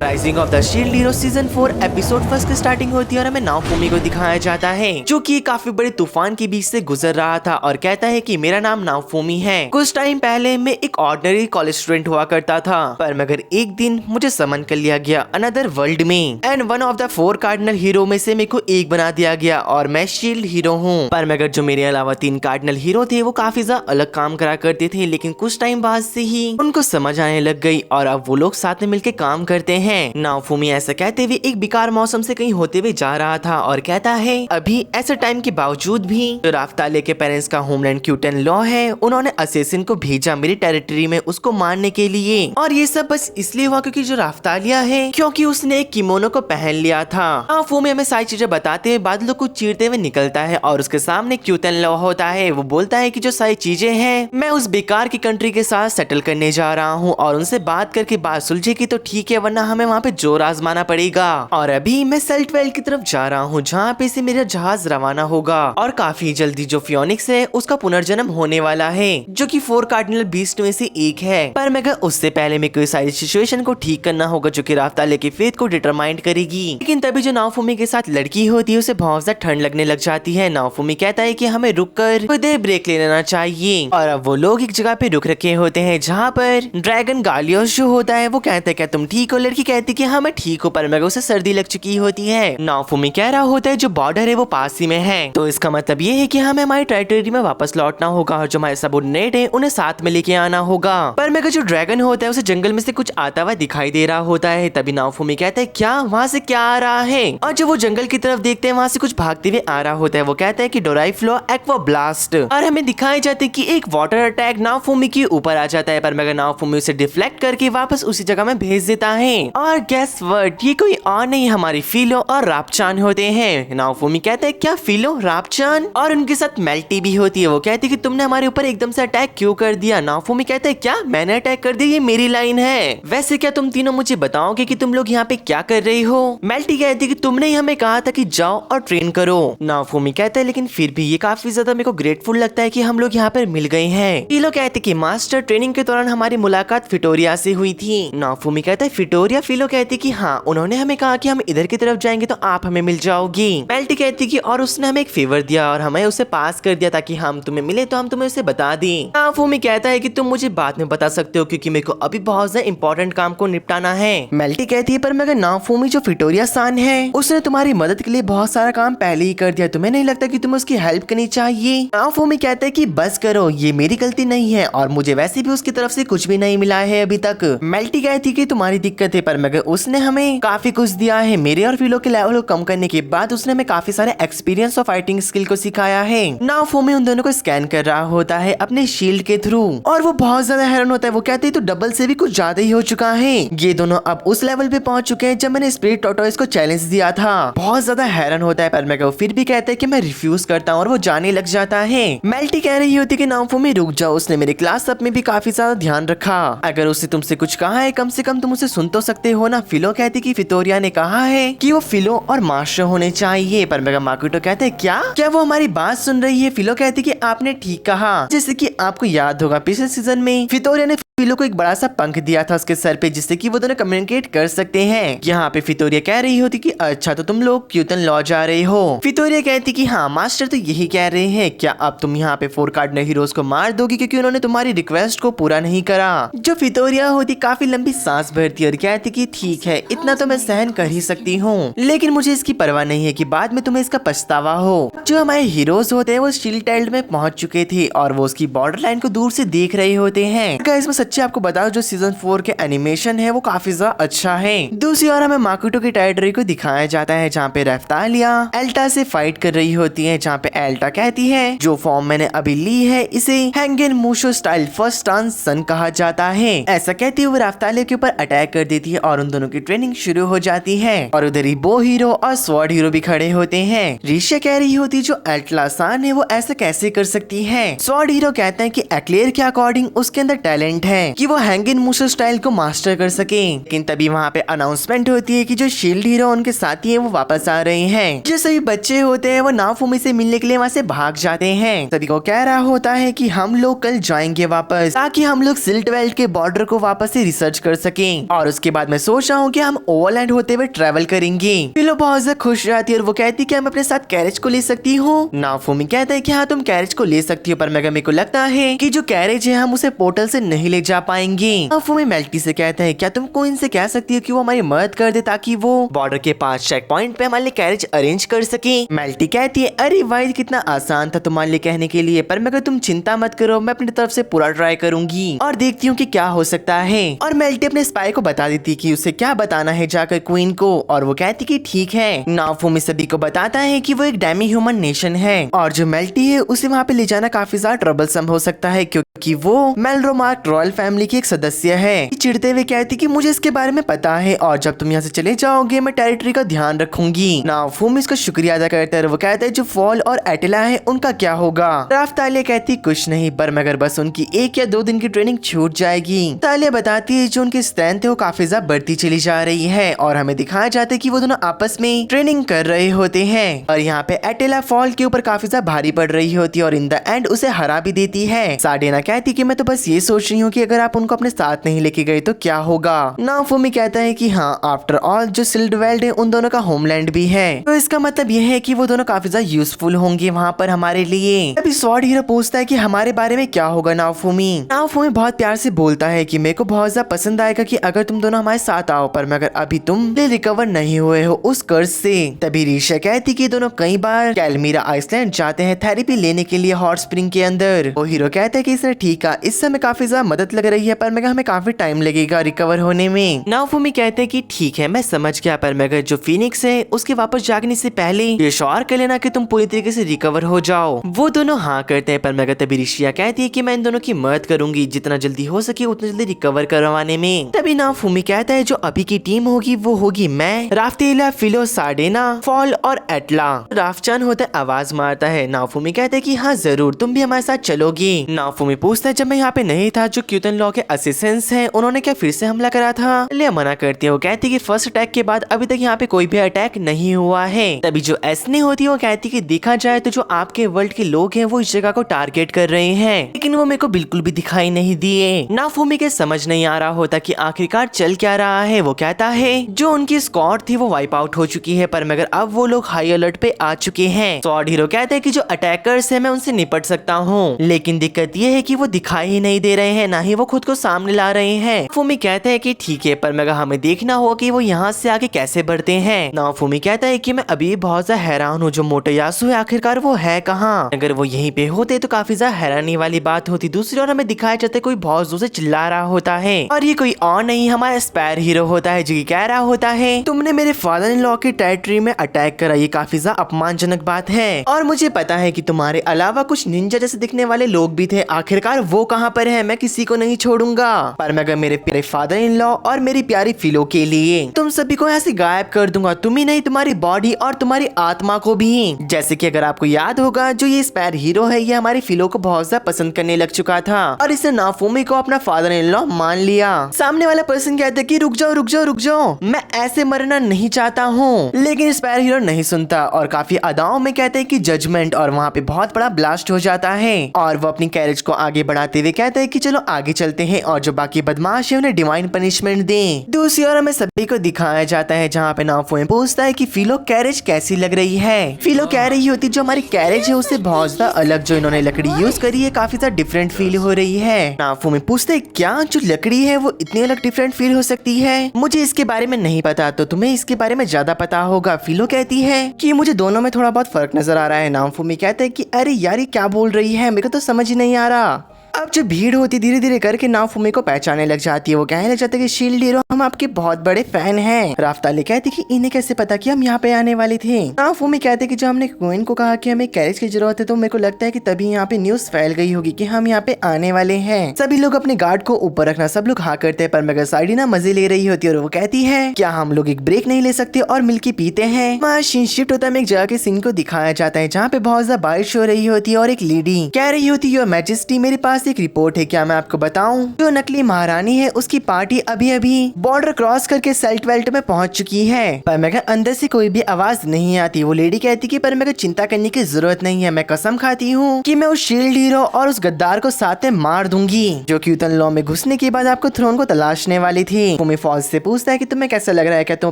Rising of the shield hero season 4 episode 1 की starting होती है और हमें नाओफुमी को दिखाया जाता है जो कि काफी बड़े तूफान के बीच से गुजर रहा था और कहता है कि मेरा नाम नाओफुमी है। कुछ टाइम पहले मैं एक ऑर्डिनरी कॉलेज स्टूडेंट हुआ करता था, पर मगर एक दिन मुझे समन कर लिया गया अनदर वर्ल्ड में and one of the 4 cardinal hero में से मेरे को एक बना दिया गया और मैं शील्ड हीरो हूँ। पर मगर जो मेरे अलावा 3 कार्डिनल हीरो थे वो काफी ज्यादा अलग काम करा करते थे, लेकिन कुछ टाइम बाद से ही उनको समझ आने लग गई और अब वो लोग साथ में मिलकर काम करते हैं। नाओफुमी ऐसा कहते हुए एक बेकार मौसम से कहीं होते हुए जा रहा था और कहता है अभी ऐसे टाइम के बावजूद भी जो राफ्तालिया के पेरेंट्स का होमलैंड क्यूटन लॉ है उन्होंने असेसिन को भेजा मेरी टेरिटरी में उसको मारने के लिए, और ये सब बस इसलिए हुआ क्योंकि जो राफ्तालिया है क्योंकि उसने एक किमोनो को पहन लिया था। नाओफुमी हमें सारी चीजें बताते हुए बादलों को चीरते हुए निकलता है और उसके सामने क्यूटन लॉ होता है। वो बोलता है कि जो सारी चीजें हैं मैं उस बेकार की कंट्री के साथ सेटल करने जा रहा हूँ और उनसे बात करके बात सुलझेगी तो ठीक है, वरना हमें वहाँ पे जोर आजमाना पड़ेगा। और अभी मैं सेल्टवेल की तरफ जा रहा हूँ जहाँ पे से मेरा जहाज रवाना होगा और काफी जल्दी जो फियोनिक्स है उसका पुनर्जन्म होने वाला है जो कि 4 कार्डिनल बीस्ट में से एक है। पर मगर उससे पहले में कोई सारी सिचुएशन को ठीक करना होगा जो कि राफ्तालिया की फेथ को डिटरमाइन करेगी। लेकिन तभी जो नाओफुमी के साथ लड़की होती है उसे बहुत ज्यादा ठंड लगने लग जाती है। नाओफुमी कहता है कि हमें रुक कर खुद ब्रेक ले लेना चाहिए और अब वो लोग एक जगह पे रुक रखे होते हैं जहाँ पर ड्रैगन गालियोस जो होता है वो कहता है क्या तुम ठीक हो? लड़की कहती कि हाँ मैं ठीक हूँ, पर मगर उसे सर्दी लग चुकी होती है। नाओफुमी कह रहा होता है जो बॉर्डर है वो पास ही में है, तो इसका मतलब ये है कि हमें हमारी टेरिटरी में वापस लौटना होगा और जो हमारे सबऑर्डिनेट है उन्हें साथ में लेके आना होगा। पर मगर जो ड्रैगन होता है उसे जंगल में से कुछ आता हुआ दिखाई दे रहा होता है। तभी नाओफुमी कहता है क्या वहाँ से क्या आ रहा है, और जब वो जंगल की तरफ देखते हैं वहाँ से कुछ भागते हुए आ रहा होता है। वो कहता है कि डोराइफ्लो एक्वा ब्लास्ट, और हमें दिखाए जाते कि एक वाटर अटैक नाओफुमी के ऊपर आ जाता है, पर मगर नाओफुमी उसे डिफ्लेक्ट करके वापस उसी जगह में भेज देता है। और गेस व्हाट, ये कोई और नहीं हमारी फिलो और रापचान होते हैं। नाओफुमी कहता है क्या फिलो रापचान, और उनके साथ मेल्टी भी होती है। वो कहती है कि तुमने हमारे ऊपर एकदम से अटैक क्यों कर दिया। नाओफुमी कहता है क्या मैंने अटैक कर दिया, ये मेरी लाइन है। वैसे क्या तुम तीनों मुझे बताओगे कि तुम लोग यहाँ पे क्या कर रही हो। मेल्टी कहती है कि तुमने ही हमें कहा था कि जाओ और ट्रेन करो। नाओफुमी कहता है लेकिन फिर भी ये काफी ज्यादा मेरे को ग्रेटफुल लगता है कि हम लोग यहाँ पर मिल गए हैं। फिलो कहते कि मास्टर ट्रेनिंग के दौरान हमारी मुलाकात फिटोरिया से हुई थी। नाओफुमी कहता है फिटोरिया। फिलो कहती कि हाँ उन्होंने हमें कहा कि हम इधर की तरफ जाएंगे तो आप हमें मिल जाओगी। मेल्टी कहती कि और उसने हमें एक फेवर दिया और हमें उसे पास कर दिया ताकि हम तुम्हें मिले तो हम तुम्हें उसे बता दें। नाओफुमी कहता है कि तुम मुझे बाद में बता सकते हो क्योंकि मेरे को अभी बहुत ज्यादा इंपॉर्टेंट काम को निपटाना है। मेल्टी कहती है पर मगर नाओफुमी जो फिटोरिया सान है उसने तुम्हारी मदद के लिए बहुत सारा काम पहले ही कर दिया, तुम्हें नहीं लगता कि तुम्हें उसकी हेल्प करनी चाहिए। नाओफुमी कहता है कि बस करो, ये मेरी गलती नहीं है और मुझे वैसे भी उसकी तरफ से कुछ भी नहीं मिला है अभी तक। मेल्टी कहती कि तुम्हारी दिक्कत है, पर मगर उसने हमें काफी कुछ दिया है। मेरे और फिलो के लेवल को कम करने के बाद उसने हमें काफी सारे एक्सपीरियंस और फाइटिंग स्किल को सिखाया है। नाओफुमी उन दोनों को स्कैन कर रहा होता है अपने शील्ड के थ्रू और वो बहुत ज्यादा हैरान होता है। वो कहते हैं तो डबल से भी कुछ ज्यादा ही हो चुका है। ये दोनों अब उस लेवल पे पहुंच चुके हैं जब मैंने स्पिरिट टॉर्टोइस को चैलेंज दिया था। बहुत ज्यादा हैरान होता है, पर मगर वो फिर भी कहते हैं कि मैं रिफ्यूज करता हूँ और वो जाने लग जाता है। मेल्टी कह रही होती कि नाओफुमी रुक जाओ, उसने मेरे क्लास सब में भी काफी ज्यादा ध्यान रखा। अगर उसने तुमसे कुछ कहा है कम से कम तुम उसे सुन तो सकते हो ना। फिलो कहती कि फिटोरिया ने कहा है कि वो फिलो और मास्टर होने चाहिए, पर मगर माकुटो कहते हैं क्या वो हमारी बात सुन रही है। फिलो कहती कि आपने ठीक कहा। जैसे कि आपको याद होगा पिछले सीजन में फिटोरिया ने फिलो को एक बड़ा सा पंख दिया था उसके सर पे जिससे कि वो दोनों कम्युनिकेट कर सकते हैं। यहाँ पे फिटोरिया कह रही होती कि अच्छा तो तुम लोग क्यूटन लॉ जा रहे हो। फिटोरिया कहती कि हाँ मास्टर तो यही कह रहे हैं, क्या अब तुम यहाँ पे 4 कार्डिनल हीरोज को मार दोगी क्योंकि उन्होंने तुम्हारी रिक्वेस्ट को पूरा नहीं करा। जो फिटोरिया होती काफी लंबी सांस भरती और कहती कि ठीक है इतना तो मैं सहन कर ही सकती हूँ, लेकिन मुझे इसकी परवाह नहीं है कि बाद में तुम्हें इसका पछतावा हो। जो हमारे हीरोज होते हैं वो शील्ड टाइल्ड में पहुंच चुके थे और वो उसकी बॉर्डर लाइन को दूर से देख रहे होते हैं। इसमें सच्ची आपको बता जो सीजन 4 के एनिमेशन है वो काफी ज्यादा अच्छा है। दूसरी ओर हमें माकुटो की टेरिटरी को दिखाया जाता है जहाँ पे राफ्तालिया एल्टा से फाइट कर रही होती है, जहाँ पे एल्टा कहती है जो फॉर्म मैंने अभी ली है इसे हैंगन मूशो स्टाइल फर्स्ट डांस सन कहा जाता है। ऐसा कहती हुए राफ्तालिया के ऊपर अटैक कर देती है और उन दोनों की ट्रेनिंग शुरू हो जाती है और उधर ही बो हीरो और स्वॉर्ड हीरो भी खड़े होते हैं। रिशिया कह रही होती जो एल्टलासान है वो ऐसा कैसे कर सकती है। स्वॉर्ड हीरो कहते हैं कि एक्लेयर के अकॉर्डिंग उसके अंदर टैलेंट है कि वो हैंगन मूशो स्टाइल को मास्टर कर सके। लेकिन तभी वहाँ पे अनाउंसमेंट होती है कि जो शील्ड हीरो उनके साथी हैं वो वापस आ रहे हैं। जो सभी बच्चे होते हैं वो नाओफुमी से मिलने के लिए वहाँ से भाग जाते हैं। सभी को कह रहा होता है कि हम लोग कल जाएंगे वापस ताकि हम लोग सिल्टवेल्ट के बॉर्डर को वापस से रिसर्च कर सकें। और उसके बाद मैं सोच रहा हूँ कि हम ओवरलैंड होते हुए ट्रेवल करेंगे। फिलो बहुत ज्यादा खुश रहती है और वो कहती है कि हम अपने साथ कैरेज को ले सकती हूँ। नाफूमी कहता है कि हाँ तुम कैरेज को ले सकती हो, पर मेरे को लगता है कि जो कैरेज है हम उसे पोर्टल से नहीं ले जा पाएंगे। नाफूमी मेल्टी से कहता है क्या तुम कोइन से कह सकती हो कि वो हमारी मदद कर दे ताकि वो बॉर्डर के पास चेक पॉइंट पे हमारे लिए कैरेज अरेंज कर सके। मेल्टी कहती है अरे वाह कितना आसान था तुम्हारे लिए कहने के लिए, पर मगर तुम चिंता मत करो, मैं अपनी तरफ से पूरा ट्राई करूंगी और देखती हूँ कि क्या हो सकता है। और मेल्टी अपने स्पाई को बता देती कि उसे क्या बताना है जाकर क्वीन को, और वो कहती कि ठीक है। नाफूमी सभी को बताता है कि वो एक डेमी ह्यूमन नेशन है और जो मेल्टी है उसे वहाँ पे ले जाना काफी ज्यादा ट्रबलसम हो सकता है क्योंकि वो मेलरोमार्क रॉयल फैमिली की एक सदस्य है। चिढ़ते हुए कहती कि मुझे इसके बारे में पता है और जब तुम यहाँ से चले जाओगे मैं टेरिटरी का ध्यान रखूंगी। नाफूमी इसका शुक्रिया अदा करता है। वो कहता है जो फॉल और एटिला है उनका क्या होगा। राफ्तालिया कहती कुछ नहीं, पर मगर बस उनकी 1 या 2 दिन की ट्रेनिंग छूट जाएगी। तालिया बताती है जो उनकी स्ट्रेंथ है वो काफी ज्यादा बढ़ती चली जा रही है और हमें दिखाया जाता है कि वो दोनों आपस में ट्रेनिंग कर रहे होते हैं और यहाँ पे एटिला फॉल के ऊपर काफी ज्यादा भारी पड़ रही होती है और इन द एंड उसे हरा भी देती है। साडेना कहती कि मैं तो बस ये सोच रही हूँ कि अगर आप उनको अपने साथ नहीं लेके गए तो क्या होगा। नाफूमी कहता है कि हाँ आफ्टर ऑल जो सिल्डवेल्ड है उन दोनों का होमलैंड भी है, तो इसका मतलब ये है कि वो दोनों काफी ज्यादा यूजफुल होंगे वहाँ पर हमारे लिए। अभी स्वॉर्ड हीरो पूछता है कि हमारे बारे में क्या होगा नाफूमी। नाफूमी बहुत प्यार से बोलता है कि मेरे को बहुत ज्यादा पसंद आएगा कि अगर तुम दोनों हमारे साथ आओ, पर मगर अभी तुम रिकवर नहीं हुए हो उस कर्ज से। तभी रीशा कहती कि दोनों कई बार कैलमीरा आइसलैंड जाते हैं थेरेपी लेने के लिए हॉट स्प्रिंग के अंदर। वो हीरो कहता है कि इसने ठीक है, इससे हमें काफी ज्यादा मदद लग रही है पर मगर हमें काफी टाइम लगेगा रिकवर होने में। नाफूमी कहते हैं कि ठीक है मैं समझ गया, पर मगर जो फीनिक्स है उसके वापस जागने से पहले ये श्योर कर लेना कि तुम पूरी तरीके से रिकवर हो जाओ। वो दोनों हाँ करते हैं, पर मगर तभी ऋषिया कहती है कि मैं इन दोनों की मदद करूंगी जितना जल्दी हो सके उतना जल्दी रिकवर करवाने में। तभी नाफूमी कहता है जो अभी की टीम होगी वो होगी मैं, राफ्तेला, फिलो, साडेना, फॉल और एटला। राफचान होता है आवाज मारता है। नाफूमी कहते हैं कि हाँ जरूर तुम भी हमारे साथ चलोगी। नाफूमी पूछता है जब मैं यहाँ पे नहीं था जो क्यूटन लॉ के असिस्टेंट्स हैं उन्होंने क्या फिर से हमला करा था। लिया मना करती है। वो कहती है कि फर्स्ट अटैक के बाद अभी तक यहाँ पे कोई भी अटैक नहीं हुआ है। तभी जो एस्ने होती है वो कहती है कि देखा जाए तो जो आपके वर्ल्ड के लोग हैं वो इस जगह को टारगेट कर रहे हैं, लेकिन वो मेरे को बिल्कुल भी दिखाई नहीं दिए। नाफूमी के समझ नहीं आ रहा होता कि आखिरकार चल क्या रहा है। वो कहता है जो उनकी स्क्वाड थी वो वाइप आउट हो चुकी है, पर मगर अब वो लोग हाई अलर्ट पे आ चुके हैं। स्वॉर्ड हीरो कहते हैं कि जो अटैकर्स है मैं उनसे निपट सकता हूँ, लेकिन दिक्कत ये है कि वो दिखाई ही नहीं दे रहे हैं, ना ही वो खुद को सामने ला रहे हैं। नाफूमी कहता है कि ठीक है, पर मगर हमें देखना होगा कि वो यहाँ से आगे कैसे बढ़ते हैं। नाफूमी कहता है कि मैं अभी बहुत ज्यादा हैरान हूँ जो मोटोयासु है आखिरकार वो है कहाँ। अगर वो यहीं पे होते तो काफी ज्यादा हैरानी वाली बात होती। दूसरी ओर हमें दिखाया जाता है कोई बहुत जोर से चिल्ला रहा होता है और ये कोई और नहीं हमारा स्पायर हीरो होता है जो कि कह रहा होता है तुमने मेरे फादर इन लॉ की टेरिटरी में अटैक करा, ये काफी ज्यादा अपमानजनक बात है और मुझे पता है कि तुम्हारे अलावा कुछ निंजा जैसे दिखने वाले लोग भी थे, आखिरकार वो कहाँ पर है, मैं किसी को नहीं छोड़ूंगा। पर मैं अगर मेरे प्यारे फादर इन लॉ और मेरी प्यारी फिलो के लिए तुम सभी को यहाँ से गायब कर दूंगा, तुम ही नहीं तुम्हारी बॉडी और तुम्हारी आत्मा को भी। जैसे कि अगर आपको याद होगा जो ये स्पायर हीरो है ये हमारी फिलो को बहुत ज्यादा पसंद करने लग चुका था और इसने नाफूमी को अपना फादर इन लॉ मान लिया। सामने वाला पर्सन कहता है कि रुक जाओ रुक जाओ रुक जाओ, मैं ऐसे मरना नहीं चाहता हूँ, लेकिन स्पायर हीरो नहीं सुनता और काफी अदाओं में कहते हैं कि जजमेंट, और वहाँ पे बहुत बड़ा ब्लास्ट हो जाता है और वो अपनी कैरेज को आगे बढ़ाते हुए कहते हैं कि चलो आगे चलते हैं और जो बाकी बदमाश है उन्हें डिवाइन पनिशमेंट दें। दूसरी ओर हमें सभी को दिखाया जाता है जहाँ पे नाफूमी पूछता है कि फिलो कैरेज कैसी लग रही है। फिलो कह रही होती जो हमारी कैरेज है उससे बहुत ज्यादा अलग, जो इन्होंने लकड़ी यूज करी है काफी ज्यादा डिफरेंट फील हो रही है। नाफूमी पूछते हैं क्या जो लकड़ी है वो इतनी अलग डिफरेंट फील हो सकती है, मुझे इसके बारे में नहीं पता, तो तुम्हें इसके बारे में ज्यादा पता होगा। फिलो कहती है कि मुझे दोनों में थोड़ा बहुत फर्क नजर आ रहा है। नाफूमी कहते हैं कि अरे यार ये क्या बोल रही है, मेरे को तो समझ ही नहीं आ रहा। अब जो भीड़ होती धीरे धीरे करके नाफूमी को पहचानने लग जाती है। वो कहने लग जाता है कि शील्ड हीरो हम आपके बहुत बड़े फैन हैं। राफ्ताली कहती कि इन्हें कैसे पता कि हम यहाँ पे आने वाले थे। नाफूमी कहते कि जब हमने क्वीन को कहा कि हमें कैरेज की जरूरत है तो मेरे को लगता है कि तभी यहाँ पे न्यूज फैल गई होगी कि हम यहाँ पे आने वाले हैं। सभी लोग अपने गार्ड को ऊपर रखना, सब लोग हाँ करते हैं, पर मगर साइडिना मजे ले रही होती है और वो कहती है क्या हम लोग एक ब्रेक नहीं ले सकते और मिलके पीते हैं। सीन शिफ्ट होता है, एक जगह के सीन को दिखाया जाता है जहाँ पे बहुत ज्यादा बारिश हो रही होती है और एक लेडी कह रही होती है योर मैजेस्टी मेरे पास पास एक रिपोर्ट है, क्या मैं आपको बताऊं? जो नकली महारानी है उसकी पार्टी अभी अभी बॉर्डर क्रॉस करके सेल्ट वेल्ट में पहुंच चुकी है, पर मगर अंदर से कोई भी आवाज नहीं आती। वो लेडी कहती कि पर मगर चिंता करने की जरूरत नहीं है, मैं कसम खाती हूँ कि मैं उस शील्ड हीरो और उस गद्दार को साथ में मार दूंगी, जो कि उतन लॉ में घुसने के बाद आपको थ्रोन को तलाशने वाली थी। फूमी फॉल्स से पूछता है कि तुम्हें कैसा लग रहा है, क्या तुम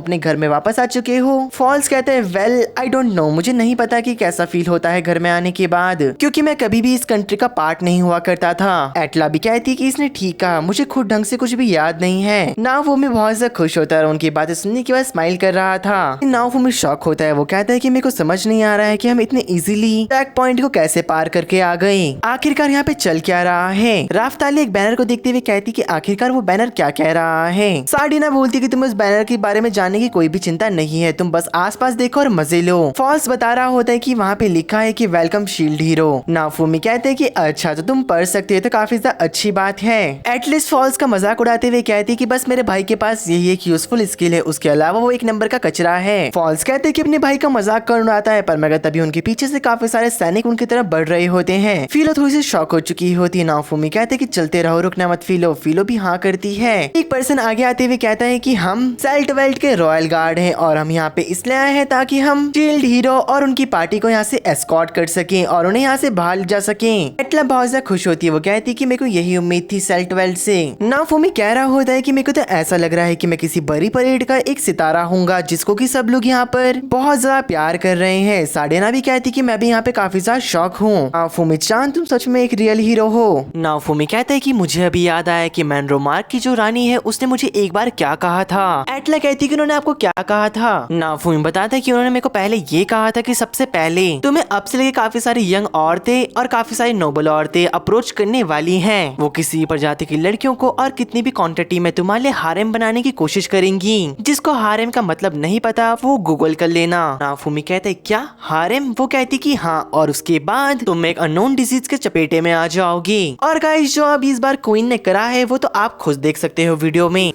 अपने घर में वापस आ चुके हो? फॉल्स कहते हैं वेल आई डोंट नो, मुझे नहीं पता कि कैसा फील होता है घर में आने के बाद, क्योंकि मैं कभी भी इस कंट्री का पार्ट नहीं हुआ करता था। एटला भी कहती कि इसने ठीक कहा, मुझे खुद ढंग से कुछ भी याद नहीं है। नाओफूमी बहुत ज्यादा खुश होता है और उनकी बातें सुनने के बाद स्माइल कर रहा था। नाओफूमी शॉक होता है, वो कहता है कि मेरे को समझ नहीं आ रहा है कि हम इतने इजीली टैग पॉइंट को कैसे पार करके आ गए, आखिरकार यहाँ पे चल क्या रहा है? राफ्ताली एक बैनर को देखते हुए कहती कि आखिरकार वो बैनर क्या कह रहा है? सार्डिना बोलती कि तुम उस बैनर के बारे में जानने की कोई भी चिंता नहीं है, तुम बस आसपास देखो और मजे लो। फॉल्स बता रहा होता है कि वहाँ पे लिखा है कि वेलकम शील्ड हीरो। नाओफूमी कहते हैं कि अच्छा तो तुम पढ़ सकते हो तो काफी ज्यादा अच्छी बात है। एटलीस्ट फॉल्स का मजाक उड़ाते हुए कहती कि बस मेरे भाई के पास यही एक यूजफुल स्किल है, उसके अलावा वो एक नंबर का कचरा है। फॉल्स कहते हैं कि अपने भाई का मजाक कर उड़ाता है, पर मगर तभी उनके पीछे से काफी सारे सैनिक उनकी तरफ बढ़ रहे होते हैं। फिलो थोड़ी सी शॉक हो चुकी होती है। नाओफूमी कहते हैं कि चलते रहो, रुकना मत। फिलो फिलो भी हाँ करती है। एक पर्सन आगे आते हुए कहता है कि हम सेल्ट वेल्ट के रॉयल गार्ड हैं और हम यहाँ पे इसलिए आए हैं ताकि हम शील्ड हीरो और उनकी पार्टी को यहाँ से एस्कॉर्ट कर सकें और उन्हें यहाँ से बाहर जा सकें। एटला बहुत ज्यादा खुश होती है, वो कहती है कि मेरे को यही उम्मीद थी सेल्ट वेल्ट से। नाओफूमी कह रहा होता है कि मेरे को तो ऐसा लग रहा है कि मैं किसी बड़ी परेड का एक सितारा हूँगा जिसको कि सब लोग यहाँ पर बहुत ज्यादा प्यार कर रहे हैं। साडेना भी कहती कि मैं भी यहाँ पे काफी ज्यादा शौक हूँ। नाओफूमी चान तुम सच में एक रियल हीरो हो। नाओफूमी कहता है कि मुझे अभी याद आया कि मैनरोमार्क की जो रानी है उसने मुझे एक बार क्या कहा था। एटला कहती कि उन्होंने आपको क्या कहा था? नाओफूमी बताता है कि उन्होंने मेरे को पहले ये कहा था कि सबसे पहले तुम्हें अब से लेके काफी सारी यंग औरतें और काफी सारी नोबल औरतें अप्रोच करने वाली हैं। वो किसी प्रजाति की लड़कियों को और कितनी भी क्वांटिटी में तुम्हारे लिए हारेम बनाने की कोशिश करेंगी। जिसको हारेम का मतलब नहीं पता वो गूगल कर लेना। नाओफूमी कहते हैं क्या हारेम? वो कहती कि हाँ, और उसके बाद तुम एक अननोन डिजीज के चपेटे में आ जाओगी। और गाइस जो अब इस बार क्वीन ने करा है वो तो आप खुद देख सकते हो वीडियो में।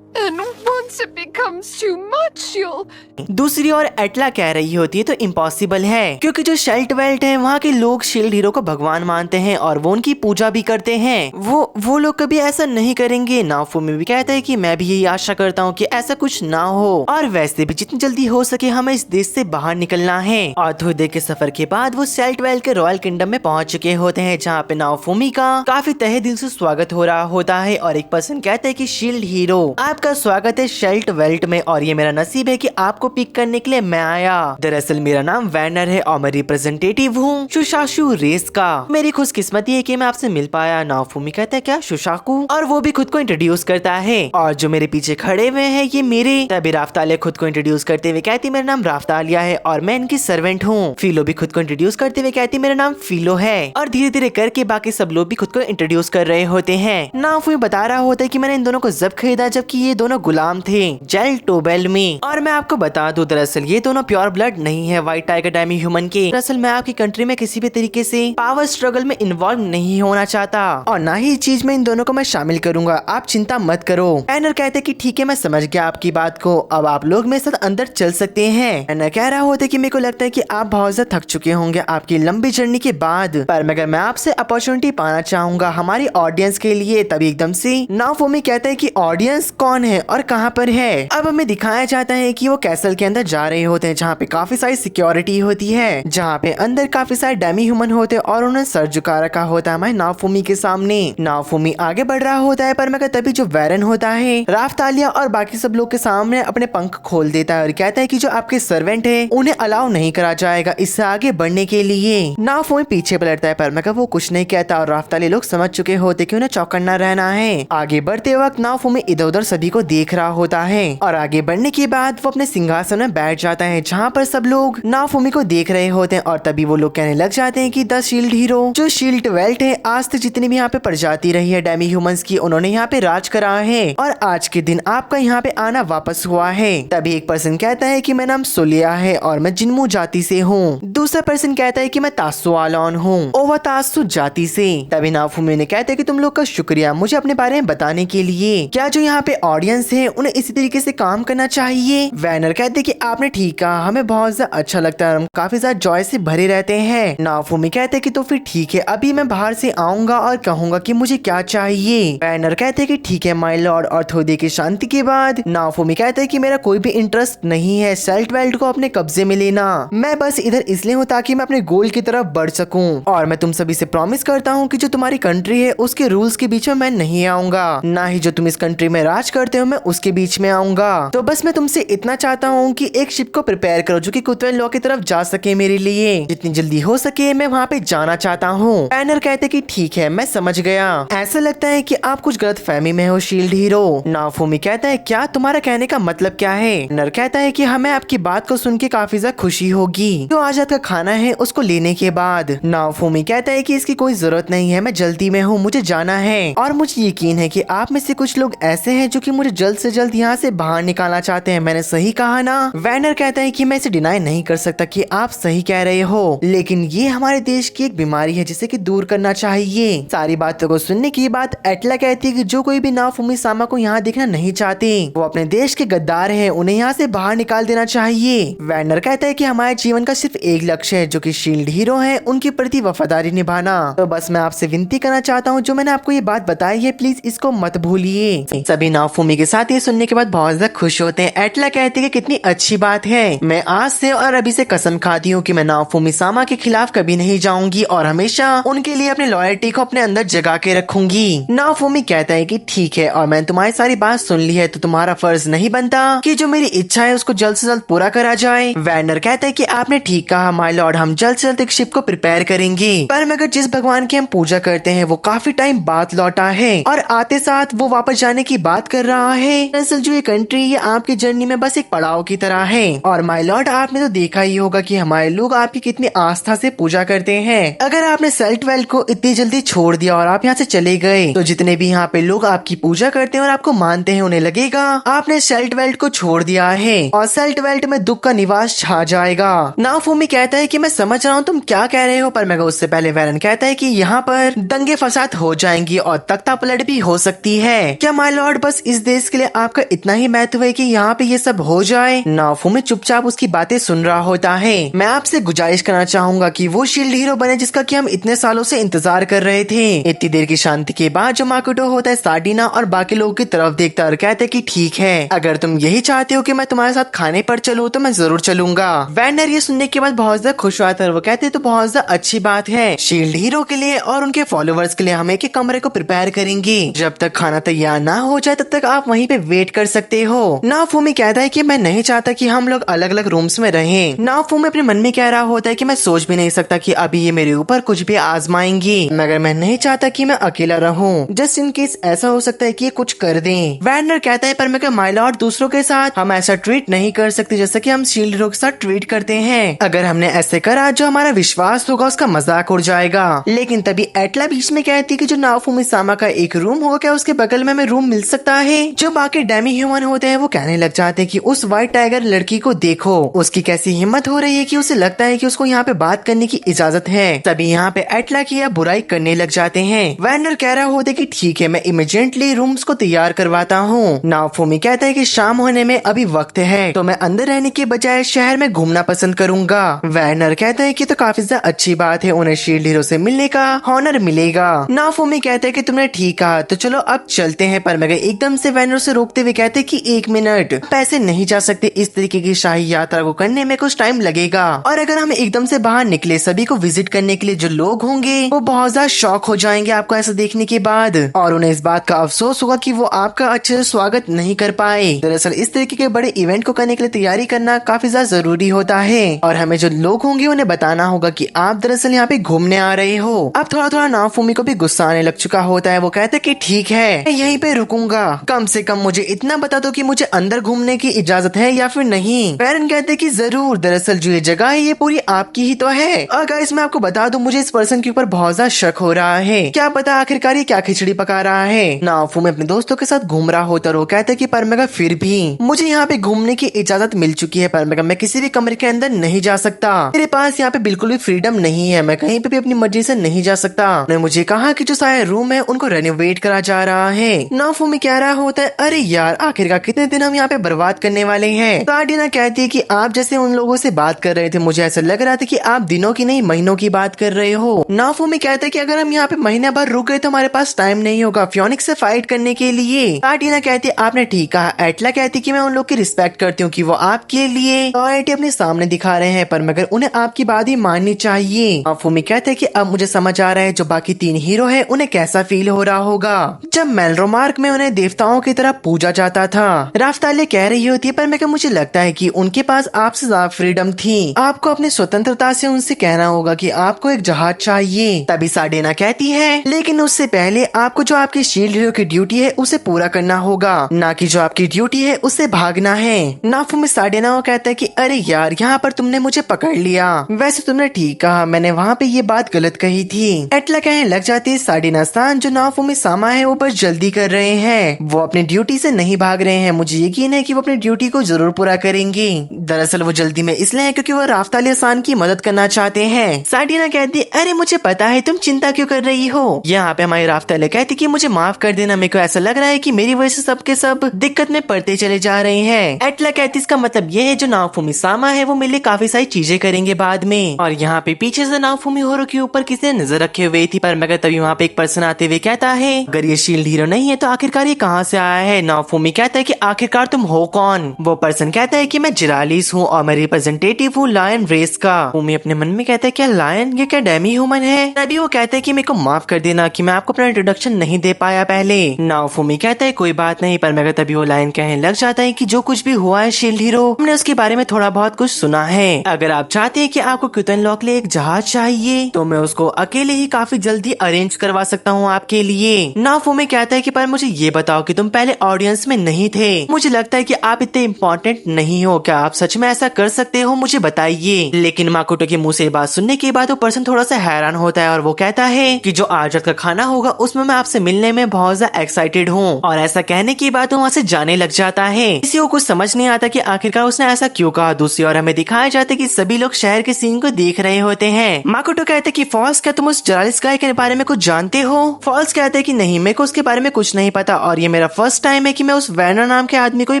And once it becomes too much, you'll... दूसरी ओर एटला कह रही होती है तो इम्पॉसिबल है, क्योंकि जो शेल्ट वेल्ट है वहाँ के लोग शील्ड हीरो को भगवान मानते हैं और वो उनकी पूजा भी करते हैं। वो लोग कभी ऐसा नहीं करेंगे। नाओफूमी भी कहता है कि मैं भी यही आशा करता हूँ कि ऐसा कुछ ना हो, और वैसे भी जितनी जल्दी हो सके हमें इस देश से बाहर निकलना है। और थोड़ी देर के सफर के बाद वो शेल्ट वेल्ट के रॉयल किंगडम में पहुंच चुके होते हैं, जहाँ पे नाओफूमी का काफी तहे दिल से स्वागत हो रहा होता है। और एक पर्सन कहता है कि शील्ड हीरो आपका स्वागत है शेल्ट वेल्ट में, और ये मेरा नसीब है कि आपको पिक करने के लिए मैं आया। दरअसल मेरा नाम वैनर है और मैं रिप्रेजेंटेटिव हूँ शुशाकू रेस का। मेरी खुशकिस्मती है कि मैं आपसे मिल पाया। नाओफूमी कहता है क्या शुशाकू? और वो भी खुद को इंट्रोड्यूस करता है। और जो मेरे पीछे खड़े हुए हैं ये मेरे। तभी राफ्तालिया खुद को इंट्रोड्यूस करते हुए कहती मेरा नाम राफ्तालिया है और मैं इनकी सर्वेंट हूँ। फिलो भी खुद को इंट्रोड्यूस करते हुए कहती मेरा नाम फिलो है। और धीरे धीरे करके बाकी सब लोग भी खुद को इंट्रोड्यूस कर रहे होते हैं। नाओफूमी बता रहा होता है कि मैंने इन दोनों को जब खरीदा जबकि ये दोनों गुलाम थे जेल टोबेल में। और मैं आपको बता दूं दरअसल ये दोनों प्योर ब्लड नहीं है व्हाइट टाइगर डेमी ह्यूमन के। दरअसल मैं आपकी कंट्री में किसी भी तरीके से पावर स्ट्रगल में इन्वॉल्व नहीं होना चाहता और ना ही इस चीज में इन दोनों को मैं शामिल करूंगा, आप चिंता मत करो। एनर कहते कि ठीक है मैं समझ गया आपकी बात को, अब आप लोग मेरे साथ अंदर चल सकते हैं। एनर कह रहा होता है कि मेरे को लगता है कि आप बहुत ज्यादा थक चुके होंगे आपकी लंबी जर्नी के बाद, पर मगर मैं आपसे अपॉर्चुनिटी पाना चाहूंगा हमारी ऑडियंस के लिए। तभी एकदम से नाओफूमी कहता है कि ऑडियंस कौन है और कहाँ पर है? अब हमें दिखाया जाता है कि वो कैसल के अंदर जा रहे होते हैं, जहाँ पे काफी सारी सिक्योरिटी होती है, जहाँ पे अंदर काफी सारे डेमी ह्यूमन होते हैं और उन्हें सर झुका रखा होता है हमारे नाओफूमी के सामने। नाओफूमी आगे बढ़ रहा होता है, पर मगर तभी जो वैरन होता है राफ्तालिया और बाकी सब लोग के सामने अपने पंख खोल देता है और कहता है कि जो आपके सर्वेंट है उन्हें अलाउ नहीं करा जाएगा इससे आगे बढ़ने के लिए। नाओफूमी पीछे पलटता है, पर मगर वो कुछ नहीं कहता और राफ्तालिया लोग समझ चुके होते कि उन्हें चौकन्ना रहना है। आगे बढ़ते वक्त नाओफूमी इधर उधर सभी को देख रहा होता है और आगे बढ़ने के बाद वो अपने सिंहासन में बैठ जाता है, जहाँ पर सब लोग नाओफूमी को देख रहे होते हैं। और तभी वो लोग कहने लग जाते हैं कि द शील्ड हीरो जो शील्ड वेल्ट है, आज तक जितनी भी यहाँ पे प्रजाति रही है डेमी ह्यूमंस की, उन्होंने यहाँ पे राज करा है और आज के दिन आपका यहाँ पे आना वापस हुआ है। तभी एक पर्सन कहता है कि मेरा नाम सोलिया है और मैं जिन्मू जाति से हूँ। दूसरा पर्सन कहता है कि मैं तासु आलॉन हूँ और वह तासु जाति से। तभी नाओफूमी ने कहते हैं कि तुम लोग का शुक्रिया मुझे अपने बारे में बताने के लिए। क्या जो यहाँ पे ऑडियंस है उन्हें इसी तरीके से काम करना चाहिए। वैनर कहते कि आपने ठीक कहा, हमें बहुत ज्यादा अच्छा लगता है, हम काफी ज्यादा जॉय से भरे रहते हैं। नाओफुमी कहते कि तो फिर ठीक है, अभी मैं बाहर से आऊंगा और कहूंगा कि मुझे क्या चाहिए। वैनर कहते कि ठीक है माय लॉर्ड। और थोड़ी देर की शांति के बाद नाओफुमी कहते हैं कि मेरा कोई भी इंटरेस्ट नहीं है सेल्ट वेल्ट को अपने कब्जे में लेना, मैं बस इधर इसलिए हूँ ताकि मैं अपने गोल की तरफ बढ़ सकूं। और मैं तुम सभी से प्रॉमिस करता हूँ कि जो तुम्हारी कंट्री है उसके रूल्स के बीच में मैं नहीं आऊंगा, ना ही जो तुम इस कंट्री में राज करते हो मैं उसके बीच में आऊंगा। तो बस मैं तुमसे इतना चाहता हूँ कि एक शिप को प्रिपेयर करो जो कि कुतवेल लॉ की तरफ जा सके मेरे लिए, जितनी जल्दी हो सके मैं वहाँ पे जाना चाहता हूँ। बैनर कहते कि ठीक है मैं समझ गया, ऐसा लगता है कि आप कुछ गलत फहमी में हो शील्ड हीरो। नाओफुमी कहता है क्या तुम्हारा कहने का मतलब क्या है। नर कहता है कि हमें आपकी बात को सुन के काफी ज्यादा खुशी होगी, जो आज रात का खाना है उसको लेने के बाद। नाओफुमी कहता है कि इसकी कोई जरूरत नहीं है, मैं जल्दी में हूँ, मुझे जाना है और मुझे यकीन है कि आप में से कुछ लोग ऐसे हैं जो कि मुझे जल्द से जल्द यहाँ से बाहर निकालना चाहते हैं, मैंने सही कहा ना। वैनर कहता है कि मैं इसे डिनाई नहीं कर सकता कि आप सही कह रहे हो, लेकिन ये हमारे देश की एक बीमारी है जिसे कि दूर करना चाहिए। सारी बातों को सुनने की बाद एटला कहती है कि जो कोई भी नाओफुमी सामा को यहाँ देखना नहीं चाहते वो अपने देश के गद्दार हैं, उन्हें यहाँ से बाहर निकाल देना चाहिए। वैनर कहता है कि हमारे जीवन का सिर्फ एक लक्ष्य है जो कि शील्ड हीरो है, उनके प्रति वफादारी निभाना। तो बस मैं आपसे विनती करना चाहता हूँ, जो मैंने आपको ये बात बताई है प्लीज इसको मत भूलिए। सभी नाओफुमी के साथ ये सुनने के बाद बहुत ज्यादा खुश होते हैं। एटला कहती है कितनी अच्छी बात है, मैं आज से और अभी से कसम खाती हूँ कि मैं नाओफुमी सामा के खिलाफ कभी नहीं जाऊंगी और हमेशा उनके लिए अपनी लॉयल्टी को अपने अंदर जगा के रखूंगी। नाओफुमी कहता है कि ठीक है और मैंने तुम्हारी सारी बात सुन ली है, तो तुम्हारा फर्ज नहीं बनता कि जो मेरी इच्छा है उसको जल्द से जल्द पूरा करा जाए। वैनर कहता है कि आपने ठीक कहा माय लॉर्ड, हम जल्द से जल्द एक शिप को प्रिपेयर करेंगे, पर मगर जिस भगवान की हम पूजा करते हैं वो काफी टाइम बाद लौटा है और आते साथ वो वापस जाने की बात कर रहा है। दरअसल जो ये कंट्री ये आपकी जर्नी में बस एक पड़ाव की तरह है और माय लॉर्ड आपने तो देखा ही होगा कि हमारे लोग आपकी कितनी आस्था से पूजा करते हैं। अगर आपने सेल्ट वेल्ट को इतनी जल्दी छोड़ दिया और आप यहाँ से चले गए तो जितने भी यहाँ पे लोग आपकी पूजा करते हैं और आपको मानते हैं उन्हें लगेगा आपने सेल्ट वेल्ट को छोड़ दिया है और सेल्ट वेल्ट में दुख का निवास छा जाएगा। नाओफुमी कहता है कि मैं समझ रहा हूँ तुम क्या कह रहे हो, पर मगर उससे पहले वैरन कहता है कि यहाँ पर दंगे फसाद हो जाएंगी और तख्ता पलट भी हो सकती है। क्या माय लॉर्ड बस इस देश के लिए आपका इतना ही महत्व है कि यहाँ पे ये सब हो जाए। नाओफुमी चुपचाप उसकी बातें सुन रहा होता है। मैं आपसे गुजारिश करना चाहूंगा कि वो शील्ड हीरो बने जिसका कि हम इतने सालों से इंतजार कर रहे थे। इतनी देर की शांति के बाद जो माकुटो होता है सार्डिना और बाकी लोगों की तरफ देखता और कहता है कि ठीक है, अगर तुम यही चाहते हो कि मैं तुम्हारे साथ खाने पर चलूं तो मैं जरूर चलूंगा। वैनर ये सुनने के बाद बहुत ज्यादा खुश हुआ था और वो कहते तो बहुत ज्यादा अच्छी बात है, शील्ड हीरो के लिए और उनके फॉलोवर्स के लिए हम एक कमरे को प्रिपेयर करेंगे, जब तक खाना तैयार ना हो जाए तब तक आप वहीं पे वेट कर सकते हो। नाओफुमी कहता है कि मैं नहीं चाहता कि हम लोग अलग अलग रूम्स में रहें। नाओफुमी अपने मन में कह रहा होता है कि मैं सोच भी नहीं सकता कि अभी ये मेरे ऊपर कुछ भी आजमाएंगी, मगर मैं नहीं चाहता कि मैं अकेला रहूं, जस्ट इन केस ऐसा हो सकता है कि ये कुछ कर दें। वैनर कहता है पर मगर माय लॉर्ड दूसरों के साथ हम ऐसा ट्रीट नहीं कर सकते जैसा कि हम शील्ड हीरो के साथ ट्रीट करते हैं। अगर हमने ऐसे करा जो हमारा विश्वास होगा उसका मजाक उड़ जाएगा। लेकिन तभी एटला बीच में कहती है कि जो नाओफुमी सामा का एक रूम होगा क्या उसके बगल में हमें रूम मिल सकता है। जो बाकी डेमी ह्यूमन होते हैं वो कहने लग जाते हैं कि उस व्हाइट टाइगर लड़की को देखो, उसकी कैसी हिम्मत हो रही है कि उसे लगता है कि उसको यहाँ पे बात करने की इजाजत है। तभी यहाँ पे एटला की या बुराई करने लग जाते हैं। वैनर कह रहा होता है कि ठीक है मैं इमीडिएटली रूम्स को तैयार करवाता हूँ। नाओफुमी कहता है कि शाम होने में अभी वक्त है तो मैं अंदर रहने के बजाय शहर में घूमना पसंद करूंगा। वैनर कहता है कि तो काफी ज्यादा अच्छी बात है, उन्हें शील्ड हीरो से मिलने का हॉनर मिलेगा। नाओफुमी कहते हैं कि तुमने ठीक कहा, तो चलो अब चलते हैं। पर मगर एकदम से वैनर से रोकते हुए कहते हैं कि एक मिनट, पैसे नहीं जा सकते, इस तरीके की शाही यात्रा को करने में कुछ टाइम लगेगा और अगर हम एकदम से बाहर निकले सभी को विजिट करने के लिए जो लोग होंगे वो बहुत ज्यादा शॉक हो जाएंगे आपको ऐसा देखने के बाद और उन्हें इस बात का अफसोस होगा कि वो आपका अच्छे से स्वागत नहीं कर पाए। दरअसल इस तरीके के बड़े इवेंट को करने के लिए तैयारी करना काफी ज्यादा जरूरी होता है और हमें जो लोग होंगे उन्हें बताना होगा कि आप दरअसल यहाँ पे घूमने आ रहे हो। अब थोड़ा थोड़ा नाओफुमी को भी गुस्सा आने लग चुका होता है। वो कहते हैं कि ठीक है मैं यहीं पे रुकूंगा, कम से कम मुझे इतना बता दो कि मुझे अंदर घूमने की इजाजत है या फिर नहीं। वैरन कहते हैं कि जरूर, दरअसल जो ये जगह है ये पूरी आपकी ही तो है। और गाइस मैं आपको बता दूं मुझे इस पर्सन के ऊपर बहुत ज्यादा शक हो रहा है, क्या पता आखिरकार ये क्या खिचड़ी पका रहा है। नाओफुमी अपने दोस्तों के साथ घूम रहा होता है। वो कहता है कि पर मगर फिर भी मुझे यहाँ पे घूमने की इजाजत मिल चुकी है, पर मगर मैं किसी भी कमरे के अंदर नहीं जा सकता, मेरे पास यहाँ पे बिल्कुल भी फ्रीडम नहीं है, मैं कहीं पे भी अपनी मर्जी से नहीं जा सकता। उन्होंने मुझे कहा कि जो सारे रूम है उनको रेनोवेट करा जा रहा है। नाओफुमी कह रहा होता है अरे यार आखिरकार का कितने दिन हम यहाँ पे बर्बाद करने वाले हैं। सार्डिना कहती है कि आप जैसे उन लोगों से बात कर रहे थे, मुझे ऐसा लग रहा था कि आप दिनों की नहीं महीनों की बात कर रहे हो। नाफूमी कहता है कि अगर हम यहाँ पे महीने भर रुक गए तो हमारे पास टाइम नहीं होगा फियोनिक्स से फाइट करने के लिए। सार्डिना कहती है आपने ठीक कहा। एटला कहती है कि मैं उन लोग की रिस्पेक्ट करती हूँ कि वो आपके लिए लॉयल्टी अपने सामने दिखा रहे हैं, पर मगर उन्हें आपकी बात ही माननी चाहिए। नाफूमी कहते हैं कि अब मुझे समझ आ रहा है जो बाकी 3 हीरो है उन्हें कैसा फील हो रहा होगा जब मेलरोमार्क में उन्हें देवताओं की तरह पूजा जाता था। राफ्तालिया कह रही होती है पर मगर मुझे लगता है कि उनके पास आपसे ज्यादा फ्रीडम थी, आपको अपनी स्वतंत्रता से उनसे कहना होगा कि आपको एक जहाज चाहिए। तभी सार्डिना कहती है लेकिन उससे पहले आपको जो आपकी शील्ड हीरो की ड्यूटी है उसे पूरा करना होगा, ना कि जो आपकी ड्यूटी है उससे भागना है। नाफूमी सार्डिना को कहता है कि अरे यार यहाँ पर तुमने मुझे पकड़ लिया, वैसे तुमने ठीक कहा, मैंने वहाँ पे ये बात गलत कही थी। एटला कहने लग जाती है सार्डिना सान जो नाफूमी सामा है वो बस जल्दी कर रहे हैं, वो अपनी ड्यूटी से नहीं भाग रहे हैं, मुझे यकीन है कि वो अपनी ड्यूटी को जरूर पूरा करेंगे। दरअसल वो जल्दी में इसलिए है क्योंकि वो राफ्तालिया सान की मदद करना चाहते हैं। सार्डिना कहती है अरे मुझे पता है, तुम चिंता क्यों कर रही हो। यहाँ पे हमारी राफ्तालिया कहती कि मुझे माफ कर देना, मेरे को ऐसा लग रहा है कि मेरी वजह से सबके सब दिक्कत में पड़ते चले जा रहे हैं। एटला कहती इसका मतलब ये है जो नाफूमी सामा है वो मेरे लिए काफी सारी चीजें करेंगे बाद में। और यहाँ पे पीछे से नाफूमी होरो के ऊपर किसी ने नजर रखे हुए थी, पर मगर तभी वहाँ पे एक पर्सन आते हुए कहता है अगर ये शील्ड हीरो नहीं है तो आखिरकार ये कहाँ से आया है। नाफूमी कहता है कि आखिरकार तुम हो कौन। वो पर्सन कहता है कि मैं जिरालिस हूँ और मैं रिप्रेजेंटेटिव हूँ लायन रेस का। फूमी अपने मन में कहता है क्या लायन, ये क्या डेमी ह्यूमन है। तभी वो कहता है कि मेरे को माफ कर देना कि मैं आपको अपना इंट्रोडक्शन नहीं दे पाया पहले। नाफूमी कहता है कोई बात नहीं, पर मगर तभी वो लायन कहने लग जाता है कि जो कुछ भी हुआ है शील्ड हीरो, हमने उसके बारे में थोड़ा बहुत कुछ सुना है। अगर आप चाहते हैं कि आपको क्यूटन लॉ के लिए एक जहाज चाहिए तो मैं उसको अकेले ही काफी जल्दी अरेंज करवा सकता हूँ आपके लिए। नाफूमी कहता है कि पर मुझे ये बताओ कि तुम पहले ऑडियंस में नहीं थे, मुझे लगता है कि आप इतने इम्पोर्टेंट नहीं हो, क्या आप सच में ऐसा कर सकते हो, मुझे बताइए। लेकिन माकोटो के मुंह से बात सुनने के बाद वो पर्सन थोड़ा सा हैरान होता है और वो कहता है कि जो आज रात का खाना होगा उसमें मैं आपसे मिलने में बहुत ज्यादा एक्साइटेड हूँ। और ऐसा कहने के बाद वो वहाँ से जाने लग जाता है। किसी को कुछ समझ नहीं आता कि आखिरकार उसने ऐसा क्यों कहा। दूसरी ओर हमें दिखाया जाता है कि सभी लोग शहर के सीन को देख रहे होते हैं। माकोटो कहते हैं कि फॉल्स, क्या तुम उस जरालिस गाय के बारे में कुछ जानते हो। फॉल्स कहते हैं कि नहीं, मेरे को उसके बारे में कुछ नहीं पता और ये मेरा फर्स्ट टाइम है कि मैं उस वेर्नर नाम के आदमी को ही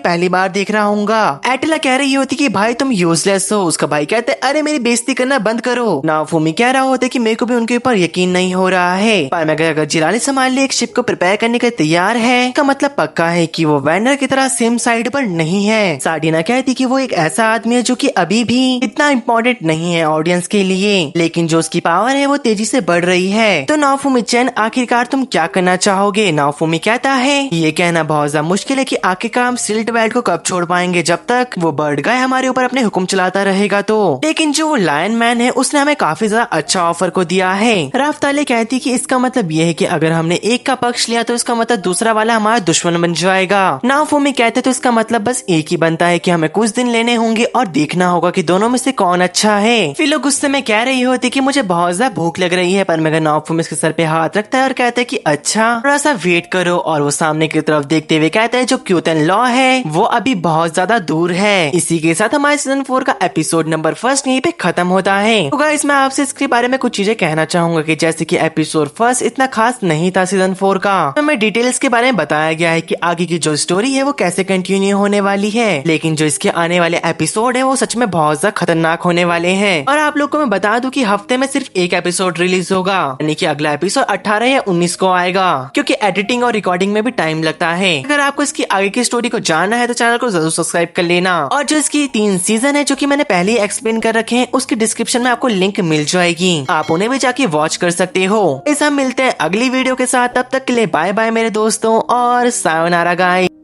पहली बार देख रहा हूँ। एटला कह रही होती कि भाई तुम यूजलेस हो। उसका भाई कहते अरे मेरी बेइज्जती करना बंद करो। नाफूमी कह रहा होता कि मेरे को भी उनके ऊपर यकीन नहीं हो रहा है, पर अगर जिरालिस हमारे लिए एक शिप को प्रिपेयर करने के तैयार है का मतलब पक्का है कि वो वेर्नर की तरह सेम साइड पर नहीं है। सार्डिना कहती कि वो एक ऐसा आदमी है जो कि अभी भी इतना इम्पोर्टेंट नहीं है ऑडियंस के लिए, लेकिन जो उसकी पावर है वो तेजी से बढ़ रही है। तो नाफूमी चैन आखिरकार तुम क्या करना चाहोगे। नाफूमी कहता है ये कहना बहुत ज्यादा मुश्किल है कि आखिरकार हम सिल्ट वेल्ड को कब छोड़ पाएंगे, जब तक वो बर्ड गाय हमारे ऊपर अपने हुक्म चलाता रहेगा। तो लेकिन जो वो लायन मैन है उसने हमें काफी ज्यादा अच्छा ऑफर को दिया है। राफ्तालिया कहती कि इसका मतलब ये है कि अगर हमने एक का पक्ष लिया तो इसका मतलब दूसरा वाला हमारा दुश्मन बन जाएगा। नाफूमी कहते तो इसका मतलब बस एक ही बनता है कि हमें कुछ दिन लेने होंगे और देखना होगा कि दोनों में से कौन अच्छा है। फिर लोग गुस्से में कह रही होती कि मुझे बहुत ज्यादा भूख लग रही है, पर मगर नाफूमी इसके सर पे हाथ रखता है और कहता है कि अच्छा थोड़ा सा वेट करो। और वो सामने की तरफ देखते हुए कहता है जो क्यूटन लॉ है वो अभी बहुत ज्यादा दूर है। इसी के साथ हमारे सीजन 4 का एपिसोड नंबर 1 यहीं पे खत्म होता है। तो गाइस मैं आपसे इसके बारे में कुछ चीजें कहना चाहूंगा कि जैसे कि एपिसोड 1 इतना खास नहीं था सीजन 4 का, हमें डिटेल्स के बारे में बताया गया है कि आगे की जो स्टोरी है वो कैसे कंटिन्यू होने वाली है, लेकिन जो इसके आने वाले एपिसोड है वो सच में बहुत ज्यादा खतरनाक होने वाले हैं। और आप लोग को मैं बता दूं कि हफ्ते में सिर्फ एक एपिसोड रिलीज होगा, यानी कि अगला एपिसोड 18 या 19 को आएगा, क्योंकि एडिटिंग और रिकॉर्डिंग में भी टाइम लगता है। अगर आपको इसकी आगे की स्टोरी को जानना है तो चैनल को जरूर सब्सक्राइब कर लेना। और जो इसकी 3 सीजन है जो कि मैंने पहले ही एक्सप्लेन कर रखे हैं उसकी डिस्क्रिप्शन में आपको लिंक मिल जाएगी, आप उन्हें भी जाके वॉच कर सकते हो। इस हम मिलते हैं अगली वीडियो के साथ, तब तक के लिए बाय बाय मेरे दोस्तों और सायोनारा गाइस।